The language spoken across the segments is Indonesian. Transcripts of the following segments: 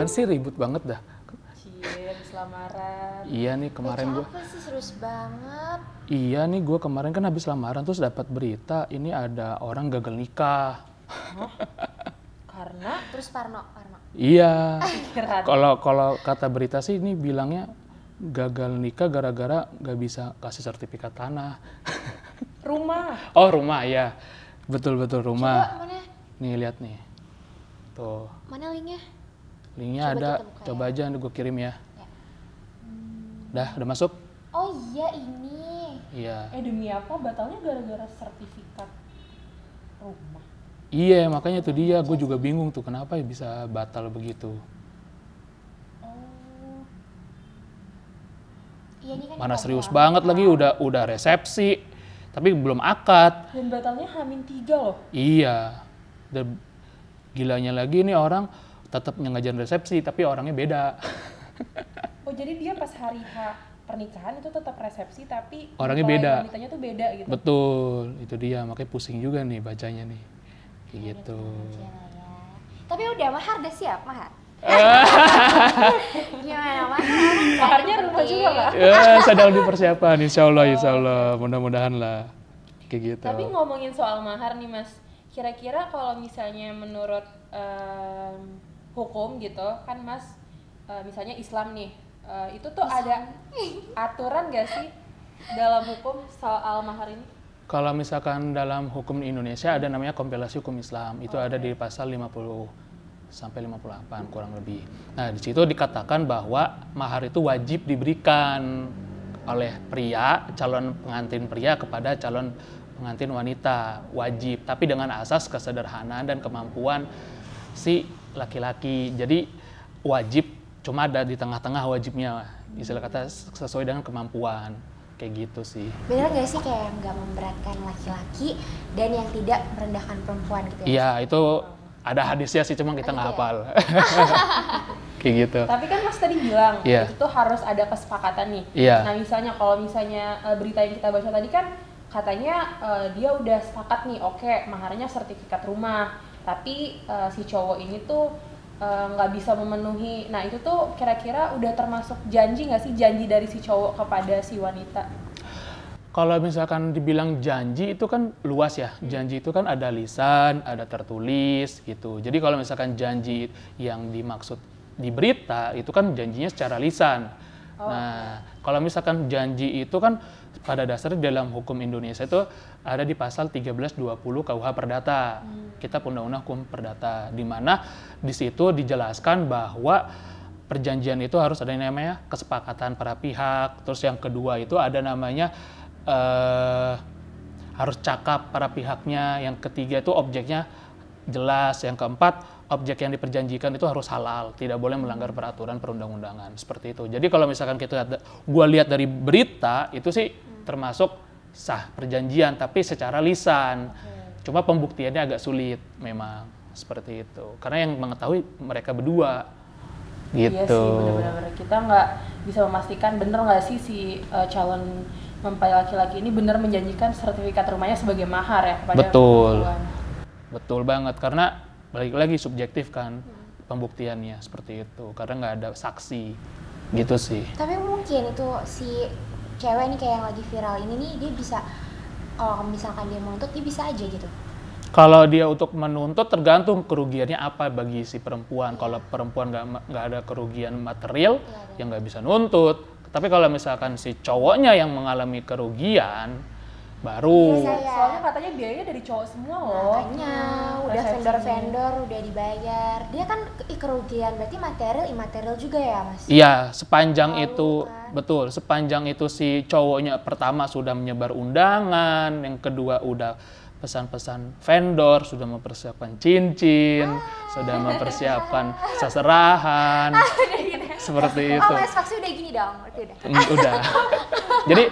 lamaran sih ribut banget dah. Cie, habis lamaran. Iya nih kemarin gue. Apa sih serius banget? Iya nih gue kemarin kan habis lamaran terus dapat berita ini ada orang gagal nikah. Karena Terus Parno. Iya. pikiran. Kalau kata berita sih ini bilangnya gagal nikah gara-gara nggak bisa kasih sertifikat tanah. Rumah. Oh rumah ya, betul rumah. Coba mana? Nih lihat nih, tuh Mana linknya? linknya Coba ada. kita buka Coba aja gue kirim ya. Ya. Udah masuk? Oh iya ini. Iya. Demi apa? Batalnya gara-gara sertifikat rumah. Iya makanya itu dia, gue juga bingung tuh kenapa ya bisa batal begitu. Oh. Iya ini kan. Mana kita serius bilang. banget lagi udah resepsi, tapi belum akad. Dan batalnya H-3 loh. Iya. Dan gilanya lagi nih orang tetap nyengajain resepsi tapi orangnya beda. Oh jadi dia pas hari H pernikahan itu tetap resepsi tapi Orangnya mempelai beda. wanitanya tuh beda gitu. Betul, itu dia makanya pusing juga nih bacanya nih. Kayak gitu. Iya lah ya. Tapi udah mahar udah siap mahar. Gimana mahar? Maharnya rumah juga nggak? Ya, sedang dipersiapkan, insya Allah, mudah-mudahan lah. Kayak gitu. Tapi ngomongin soal mahar nih Mas, kira-kira kalau misalnya menurut hukum gitu kan Mas, misalnya Islam nih, itu tuh ada aturan gak sih dalam hukum soal mahar ini? Kalau misalkan dalam hukum Indonesia ada namanya kompilasi hukum Islam, itu ada di pasal 50 sampai 58 kurang lebih. Nah, di situ dikatakan bahwa mahar itu wajib diberikan oleh pria, calon pengantin pria kepada calon pengantin wanita, wajib, tapi dengan asas kesederhanaan dan kemampuan si laki-laki. Jadi wajib cuma ada di tengah-tengah wajibnya, istilah kata sesuai dengan kemampuan. Kayak gitu sih. Bener gak sih kayak nggak memberatkan laki-laki dan yang tidak merendahkan perempuan gitu ya? Iya, itu ada hadisnya sih, cuma kita nggak hafal. Kayak gitu. Tapi kan Mas tadi bilang Iya. itu tuh harus ada kesepakatan nih. Iya. Nah misalnya kalau misalnya berita yang kita baca tadi kan katanya dia udah sepakat nih, oke maharnya sertifikat rumah, tapi si cowok ini tuh nggak bisa memenuhi. Nah itu tuh kira-kira udah termasuk janji nggak sih, janji dari si cowok kepada si wanita? Kalau misalkan dibilang janji itu kan luas ya. Janji itu kan ada lisan, ada tertulis gitu. Jadi kalau misalkan janji yang dimaksud di berita itu kan janjinya secara lisan. Nah, kalau misalkan janji itu kan pada dasarnya dalam hukum Indonesia itu ada di pasal 1320 KUH Perdata. Kita Undang-Undang Hukum Perdata, di mana di situ dijelaskan bahwa perjanjian itu harus ada yang namanya kesepakatan para pihak. Terus yang kedua itu ada namanya harus cakap para pihaknya. Yang ketiga itu objeknya jelas. Yang keempat, objek yang diperjanjikan itu harus halal, tidak boleh melanggar peraturan perundang-undangan, seperti itu. Jadi kalau misalkan gua lihat dari berita itu sih termasuk sah perjanjian, tapi secara lisan. Cuma pembuktiannya agak sulit memang, seperti itu. Karena yang mengetahui mereka berdua. Gitu. Iya sih, benar-benar kita nggak bisa memastikan bener nggak sih si calon mempelai laki-laki ini benar menjanjikan sertifikat rumahnya sebagai mahar ya kepada Betul. perempuan. Betul banget, karena balik lagi subjektif kan pembuktiannya, seperti itu. Karena nggak ada saksi, gitu sih. Tapi mungkin itu si cewek nih kayak yang lagi viral ini nih, dia bisa, kalau misalkan dia menuntut, dia bisa aja gitu. Kalau dia untuk menuntut tergantung kerugiannya apa bagi si perempuan. Kalau perempuan nggak ada kerugian material, ya nggak bisa nuntut. Tapi kalau misalkan si cowoknya yang mengalami kerugian, baru. Soalnya katanya biayanya dari cowok semua loh. Makanya udah Resepsinya. vendor-vendor udah dibayar. Dia kan kerugian berarti material imaterial juga ya, Mas? Iya, sepanjang Tahu, itu kan? betul. Sepanjang itu si cowoknya pertama sudah menyebar undangan, yang kedua udah pesan-pesan vendor, sudah mempersiapkan cincin, sudah mempersiapkan seserahan, seperti itu. Oh, Mas Faksi udah gini dong, berarti udah. Udah. Jadi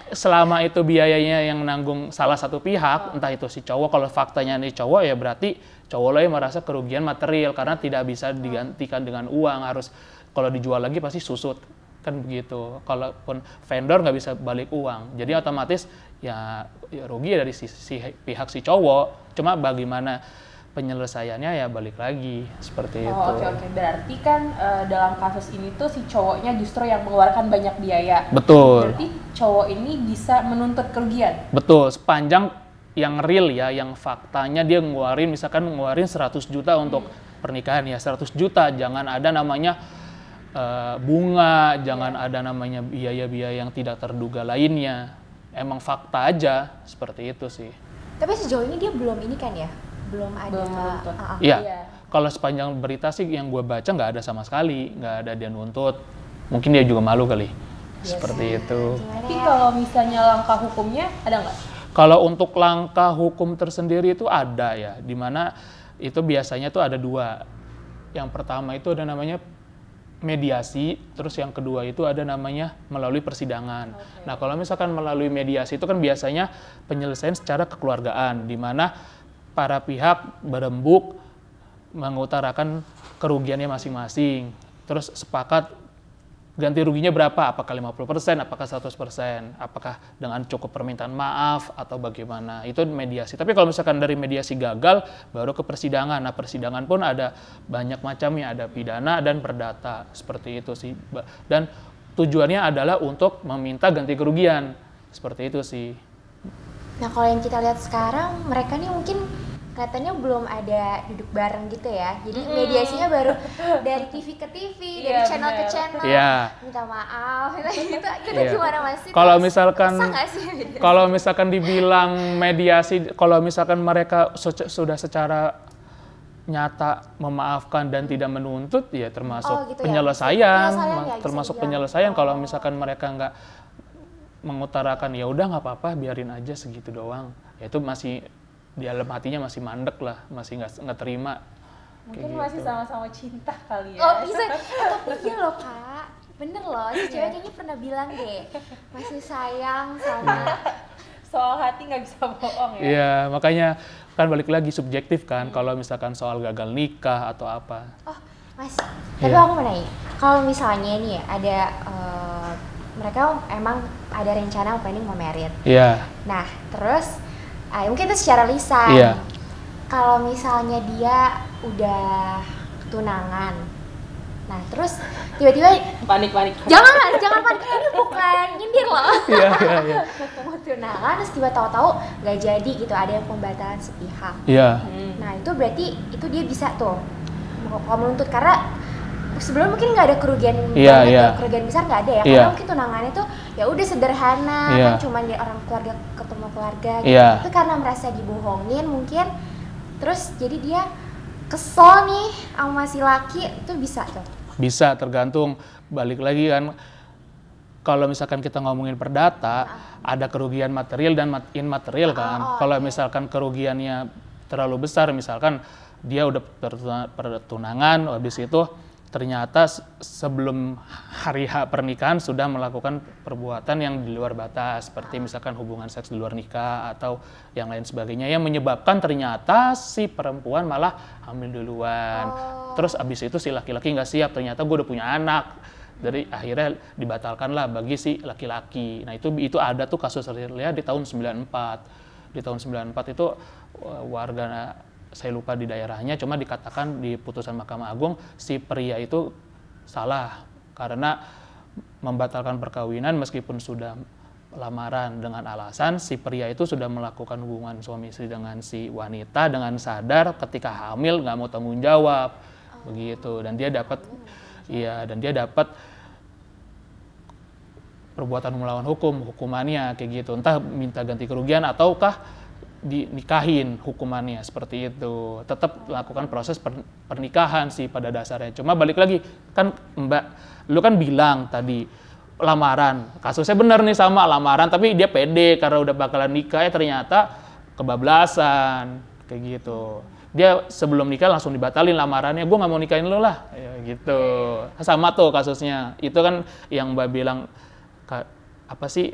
selama itu biayanya yang menanggung salah satu pihak, entah itu si cowok, kalau faktanya nih cowok ya berarti cowok lo yang merasa kerugian material karena tidak bisa digantikan dengan uang, harus kalau dijual lagi pasti susut, kan begitu. Kalaupun vendor nggak bisa balik uang, jadi otomatis ya rugi dari pihak si cowok. Cuma bagaimana penyelesaiannya ya balik lagi seperti itu. Oh, oke. Berarti kan dalam kasus ini tuh si cowoknya justru yang mengeluarkan banyak biaya. Betul. Berarti cowok ini bisa menuntut kerugian. Betul, sepanjang yang real ya, yang faktanya dia ngeluarin 100 juta untuk pernikahan ya, 100 juta. Jangan ada namanya bunga, jangan ada namanya biaya-biaya yang tidak terduga lainnya. Emang fakta aja, seperti itu sih. Tapi sejauh ini dia belum ini kan ya? Belum ada. menuntut. Iya. Kalau sepanjang berita sih yang gue baca nggak ada sama sekali, nggak ada dia nuntut. Mungkin dia juga malu kali. Seperti itu. Tapi kalau misalnya langkah hukumnya ada nggak? Kalau untuk langkah hukum tersendiri itu ada ya, dimana itu biasanya tuh ada 2. Yang pertama itu ada namanya mediasi, terus yang kedua itu ada namanya melalui persidangan. Nah, kalau misalkan melalui mediasi itu kan biasanya penyelesaian secara kekeluargaan, di mana para pihak berembuk mengutarakan kerugiannya masing-masing, terus sepakat ganti ruginya berapa, apakah 50%, apakah 100%, apakah dengan cukup permintaan maaf atau bagaimana, itu mediasi. Tapi kalau misalkan dari mediasi gagal, baru ke persidangan. Nah, persidangan pun ada banyak macamnya, ada pidana dan perdata, seperti itu sih. Dan tujuannya adalah untuk meminta ganti kerugian, seperti itu sih. Nah, kalau yang kita lihat sekarang, mereka nih mungkin katanya belum ada duduk bareng gitu ya. Jadi mediasinya baru dari TV ke TV, dari channel ke channel. Minta maaf, gitu gimana Mas? Kalau misalkan sih? Kalau misalkan dibilang mediasi, kalau misalkan mereka sudah secara nyata memaafkan dan tidak menuntut, ya termasuk gitu penyelesaian, ya, termasuk bisa penyelesaian. Kalau misalkan mereka nggak mengutarakan, ya udah nggak apa-apa, biarin aja segitu doang. Ya itu masih di dalam hatinya masih mandek lah, masih nggak terima. Mungkin masih sama-sama cinta kali ya. Oh bisa, tapi iya loh Kak, bener loh, si cewek kayaknya pernah bilang deh, masih sayang sama. Soal hati nggak bisa bohong ya. Iya, makanya kan balik lagi subjektif kan, kalau misalkan soal gagal nikah atau apa. Oh Mas, tapi aku mau nanya, kalau misalnya nih ada mereka emang ada rencana planning mau married. Iya. Nah, terus mungkin itu secara lisan. Iya. Kalau misalnya dia udah tunangan, nah terus tiba-tiba panik. Jangan panik, ini bukan nyindir loh. Iya. Mau tunangan terus tiba tahu-tahu nggak jadi gitu, ada yang pembatalan sepihak. Iya. Nah itu berarti itu dia bisa tuh mau menuntut karena sebelum mungkin nggak ada kerugian kerugian besar nggak ada ya, karena mungkin tunangannya tuh ya udah sederhana kan, cuma dia orang keluarga ketemu keluarga gitu. Itu karena merasa dibohongin mungkin, terus jadi dia kesel nih sama si laki, itu bisa tuh. Bisa, tergantung, balik lagi kan, kalau misalkan kita ngomongin perdata, ada kerugian material dan immaterial kan. Kalau misalkan kerugiannya terlalu besar, misalkan dia udah pertunangan, habis itu ternyata sebelum hari H pernikahan sudah melakukan perbuatan yang di luar batas, seperti misalkan hubungan seks di luar nikah atau yang lain sebagainya, yang menyebabkan ternyata si perempuan malah hamil duluan. Terus abis itu si laki-laki nggak siap, ternyata gue udah punya anak. Dari akhirnya dibatalkanlah bagi si laki-laki. Nah itu ada tuh kasus realnya di tahun 94. Di tahun 94 itu warga, saya lupa di daerahnya, cuma dikatakan di putusan Mahkamah Agung si pria itu salah karena membatalkan perkawinan meskipun sudah lamaran dengan alasan si pria itu sudah melakukan hubungan suami istri dengan si wanita dengan sadar ketika hamil nggak mau tanggung jawab begitu, dan dia dapat perbuatan melawan hukumannya kayak gitu, entah minta ganti kerugian ataukah dinikahin hukumannya, seperti itu. Tetap lakukan proses pernikahan sih pada dasarnya. Cuma balik lagi, kan Mbak, lu kan bilang tadi lamaran. Kasusnya bener nih sama lamaran, tapi dia pede karena udah bakalan nikah, ya ternyata kebablasan kayak gitu. Dia sebelum nikah langsung dibatalin lamarannya, gue nggak mau nikahin lu lah, ya gitu. Sama tuh kasusnya. Itu kan yang Mbak bilang,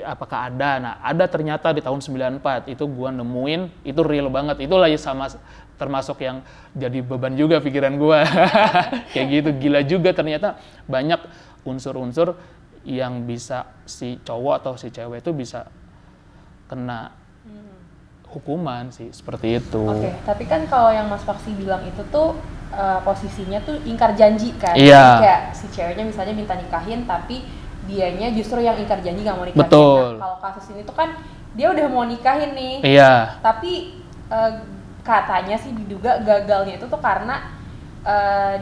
apakah ada? Nah, ada ternyata di tahun 94, itu gua nemuin, itu real banget. Itu lagi sama, termasuk yang jadi beban juga pikiran gua. Kayak gitu, gila juga ternyata banyak unsur-unsur yang bisa si cowok atau si cewek itu bisa kena hukuman sih, seperti itu. Oke, tapi kan kalau yang Mas Paksi bilang itu tuh posisinya tuh ingkar janji kan? Iya. Kayak si ceweknya misalnya minta nikahin tapi dianya justru yang ingkar janji nggak mau nikahin. Betul. Nah, kalau kasus ini tuh kan dia udah mau nikahin nih, Iya. tapi katanya sih diduga gagalnya itu tuh karena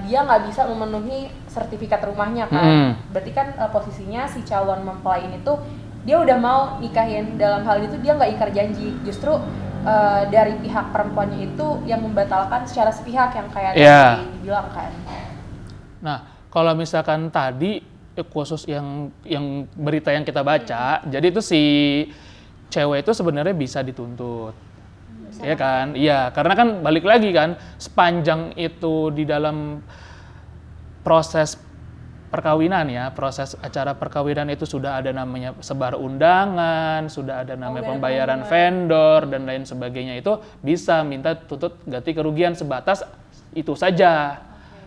dia nggak bisa memenuhi sertifikat rumahnya kan. Berarti kan posisinya si calon mempelai ini tuh dia udah mau nikahin, dalam hal itu dia nggak ingkar janji, justru dari pihak perempuannya itu yang membatalkan secara sepihak yang kayak tadi dibilang kan. Nah, kalau misalkan tadi khusus yang berita yang kita baca, jadi itu si cewek itu sebenarnya bisa dituntut. Iya kan? Iya, karena kan balik lagi kan, sepanjang itu di dalam proses perkawinan ya, proses acara perkawinan itu sudah ada namanya sebar undangan, sudah ada namanya pembayaran vendor dan lain sebagainya, itu bisa minta tuntut ganti kerugian sebatas itu saja.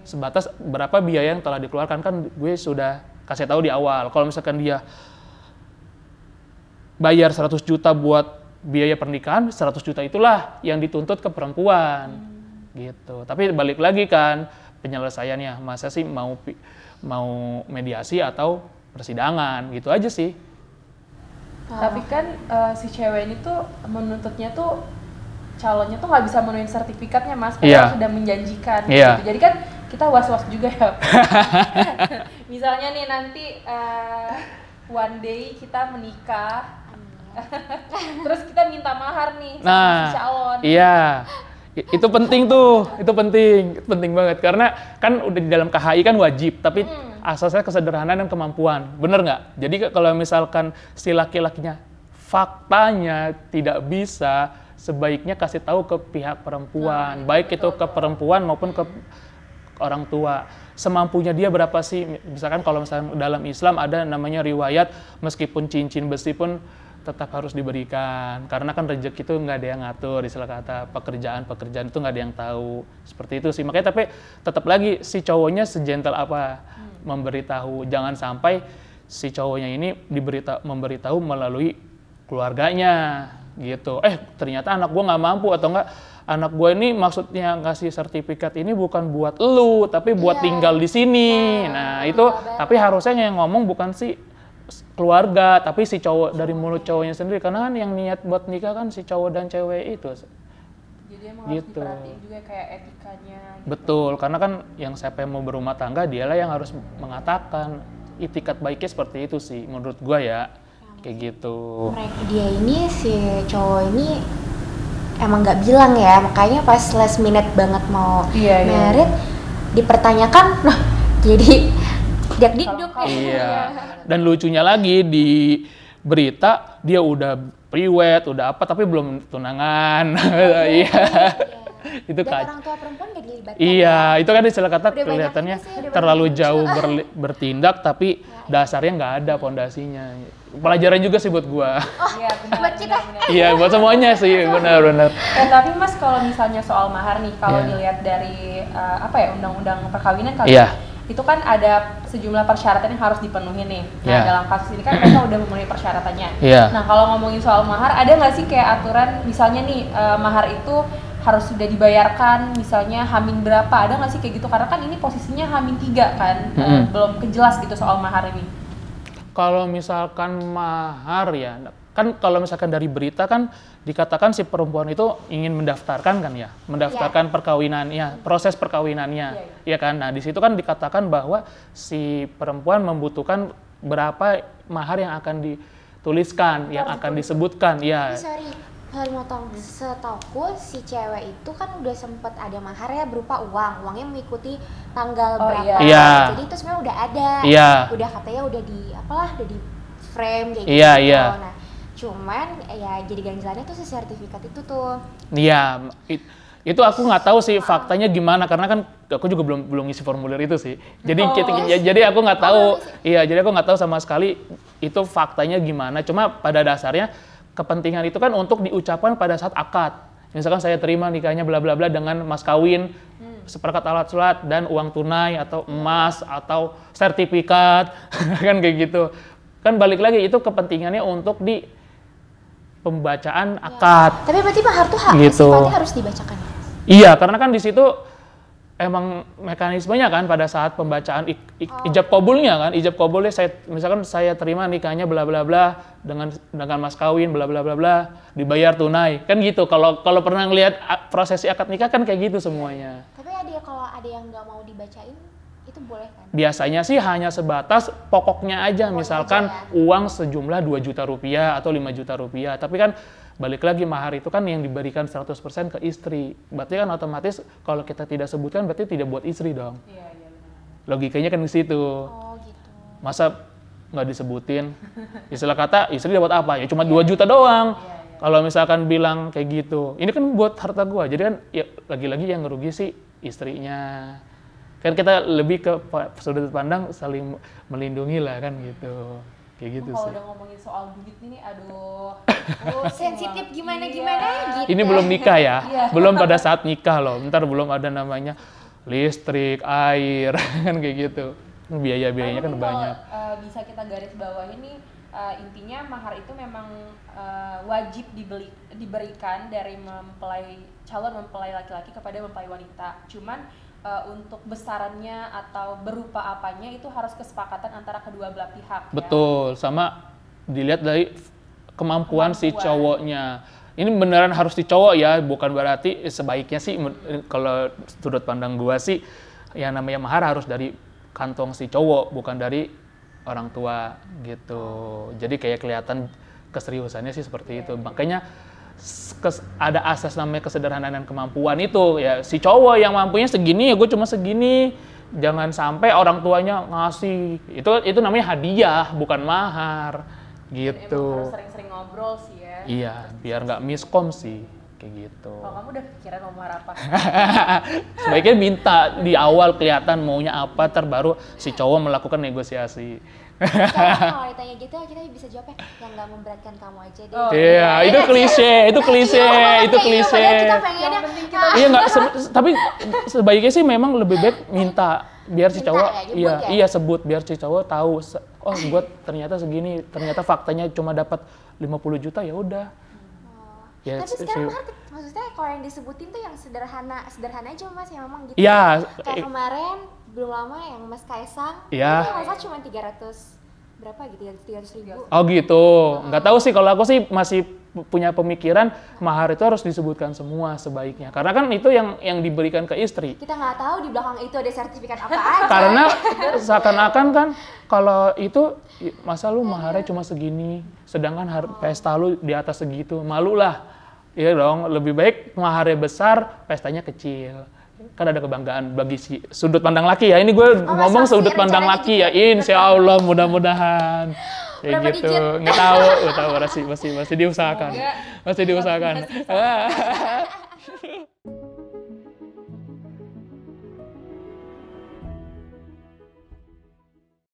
Sebatas berapa biaya yang telah dikeluarkan, kan gue sudah kasih tahu di awal. Kalau misalkan dia bayar 100 juta buat biaya pernikahan, 100 juta itulah yang dituntut ke perempuan. Gitu. Tapi balik lagi kan penyelesaiannya, masa sih mau mediasi atau persidangan, gitu aja sih. Tapi kan si cewek ini tuh menuntutnya tuh calonnya tuh nggak bisa menuhin sertifikatnya, Mas, padahal sudah menjanjikan. Gitu. Jadi kan kita was-was juga ya. Misalnya nih nanti one day kita menikah, terus kita minta mahar nih sama si calon. Iya. Itu penting tuh, itu penting banget, karena kan udah di dalam KHI kan wajib, tapi asasnya kesederhanaan dan kemampuan, bener nggak? Jadi kalau misalkan si laki-lakinya faktanya tidak bisa, sebaiknya kasih tahu ke pihak perempuan, baik itu ke perempuan maupun ke orang tua. Semampunya dia berapa sih? Misalkan kalau misalkan dalam Islam ada namanya riwayat, meskipun cincin besi pun tetap harus diberikan, karena kan rezeki itu nggak ada yang ngatur, istilah kata pekerjaan itu nggak ada yang tahu, seperti itu sih. Makanya tapi tetap lagi si cowoknya segentle apa memberitahu, jangan sampai si cowoknya ini memberitahu melalui keluarganya gitu. Ternyata anak gue nggak mampu, atau enggak anak gue ini maksudnya ngasih sertifikat ini bukan buat lu, tapi buat tinggal di sini. Nah itu tapi harusnya yang ngomong bukan si keluarga, tapi si cowok, dari mulut cowoknya sendiri, karena kan yang niat buat nikah kan si cowok dan cewek itu. Jadi emang harus diperhatiin juga kayak etikanya. Gitu. Betul, karena kan yang siapa yang mau berumah tangga dialah yang harus mengatakan itikat baiknya seperti itu sih, menurut gua ya, kayak gitu. Dia ini si cowok ini emang nggak bilang ya, makanya pas last minute banget mau merit dipertanyakan, nah jadi dak-dikduk ya. Iya. Dan lucunya lagi di berita dia udah priwed, udah apa, tapi belum tunangan. Iya. Itu kan. Orang tua perempuan gak dilibatkan. Iya, itu kan istilah kata kelihatannya terlalu jauh bertindak, tapi dasarnya nggak ada pondasinya. Pelajaran juga sih buat gua. Iya, benar. Buat kita. Iya, buat semuanya sih, benar-benar. Tapi Mas, kalau misalnya soal mahar nih, kalau dilihat dari undang-undang perkawinan kali itu kan ada sejumlah persyaratan yang harus dipenuhi nih. Nah, dalam kasus ini kan mereka udah memenuhi persyaratannya. Nah, kalau ngomongin soal mahar, ada nggak sih kayak aturan, misalnya nih mahar itu harus sudah dibayarkan, misalnya H-min berapa, ada nggak sih kayak gitu? Karena kan ini posisinya H-3 kan, belum kejelas gitu soal mahar ini. Kalau misalkan mahar ya, kan kalau misalkan dari berita kan dikatakan si perempuan itu ingin mendaftarkan kan ya, mendaftarkan perkawinannya, proses perkawinannya, ya kan. Nah di situ kan dikatakan bahwa si perempuan membutuhkan berapa mahar yang akan dituliskan, yang akan disebutkan, ya. Sorry, motong. Setauku si cewek itu kan udah sempet ada maharnya berupa uangnya mengikuti tanggal berapa. Jadi itu sebenarnya udah ada, udah katanya udah di frame kayak gitu. Nah, cuman ya jadi ganjalannya tuh si sertifikat itu tuh. Iya, itu aku nggak tahu sih faktanya gimana, karena kan aku juga belum ngisi formulir itu sih. Jadi jadi aku nggak tahu. Jadi aku nggak tahu sama sekali itu faktanya gimana. Cuma pada dasarnya kepentingan itu kan untuk diucapkan pada saat akad. Misalkan saya terima nikahnya bla bla bla dengan mas kawin, seperangkat alat sholat dan uang tunai atau emas atau sertifikat kan kayak gitu. Kan balik lagi itu kepentingannya untuk pembacaan akad. Tapi berarti mahar tuh gitu. sifatnya harus dibacakan. Iya, karena kan di situ emang mekanismenya kan pada saat pembacaan ijab kabulnya kan, ijab kabulnya misalkan saya terima nikahnya bla bla bla dengan mas kawin bla bla bla bla dibayar tunai kan gitu. Kalau pernah ngelihat prosesi akad nikah kan kayak gitu semuanya. Tapi kalau ada yang nggak mau dibacain itu boleh kan? Biasanya sih hanya sebatas pokoknya aja, misalkan aja, ya? uang sejumlah 2 juta rupiah atau 5 juta rupiah. Tapi kan balik lagi mahar itu kan yang diberikan 100% ke istri. Berarti kan otomatis kalau kita tidak sebutkan berarti tidak buat istri dong. Iya, benar. Logikanya kan di situ. Oh gitu. Masa nggak disebutin? Istilah kata istri dapat apa? Ya cuma 2 juta doang. Kalau misalkan bilang kayak gitu, ini kan buat harta gua. Jadi kan ya lagi-lagi yang ngerugi sih istrinya. Kan kita lebih ke sudut pandang saling melindungi lah kan gitu. Kayak gitu Kalau sih. udah ngomongin soal duit nih, aduh. Sensitif gimana gitu. Ini belum nikah ya, Iya. belum pada saat nikah loh. Ntar belum ada namanya listrik, air, kan kayak gitu. Biaya-biayanya kan banyak. Bisa kita garis bawah ini intinya mahar itu memang wajib diberikan dari calon mempelai laki-laki kepada mempelai wanita. Cuman untuk besarannya atau berupa apanya itu harus kesepakatan antara kedua belah pihak. Betul, sama dilihat dari kemampuan si cowoknya. Ini beneran harus di cowok ya, bukan berarti sebaiknya sih kalau sudut pandang gua sih yang namanya mahar harus dari kantong si cowok, bukan dari orang tua gitu. Jadi kayak kelihatan keseriusannya sih seperti itu. Makanya ada asas namanya kesederhanaan dan kemampuan itu ya, si cowok yang mampunya segini ya gue cuma segini, jangan sampai orang tuanya ngasih itu namanya hadiah bukan mahar gitu. Emang harus sering-sering ngobrol sih ya. Iya, biar nggak miskom sih kayak gitu. Kalau kamu udah pikiran mau mahar apa? Sebaiknya minta di awal kelihatan maunya apa, terbaru si cowok melakukan negosiasi. Kalau ditanya gitu kita bisa jawabnya yang nggak memberatkan kamu aja deh. Iya, itu klise. Kita pengennya Iya nggak, tapi sebaiknya sih memang lebih baik minta biar si cowok ya, sebut biar si cowok tahu oh gue ternyata segini, ternyata faktanya cuma dapat 50 juta ya udah. Ya, tapi sekarang mahar maksudnya kalau yang disebutin tuh yang sederhana aja Mas, yang memang gitu. Iya. Kayak kemarin belum lama yang Mas Kaisang, iya. itu masalah cuma 300 berapa gitu ya, 300.000. Oh gitu, nggak tahu sih, kalau aku sih masih punya pemikiran mahar itu harus disebutkan semua sebaiknya, karena kan itu yang diberikan ke istri. Kita nggak tahu di belakang itu ada sertifikat apa aja. Karena seakan-akan kan kalau itu masa lu maharnya cuma segini, sedangkan pesta lu di atas segitu, malu lah. Iya dong, lebih baik maharnya besar, pestanya kecil. Kan ada kebanggaan bagi si sudut pandang laki ya. Ini gue ngomong sudut pandang laki ya. Insya Allah mudah-mudahan. Kayak gitu. Nggak tahu masih diusahakan. Masih diusahakan.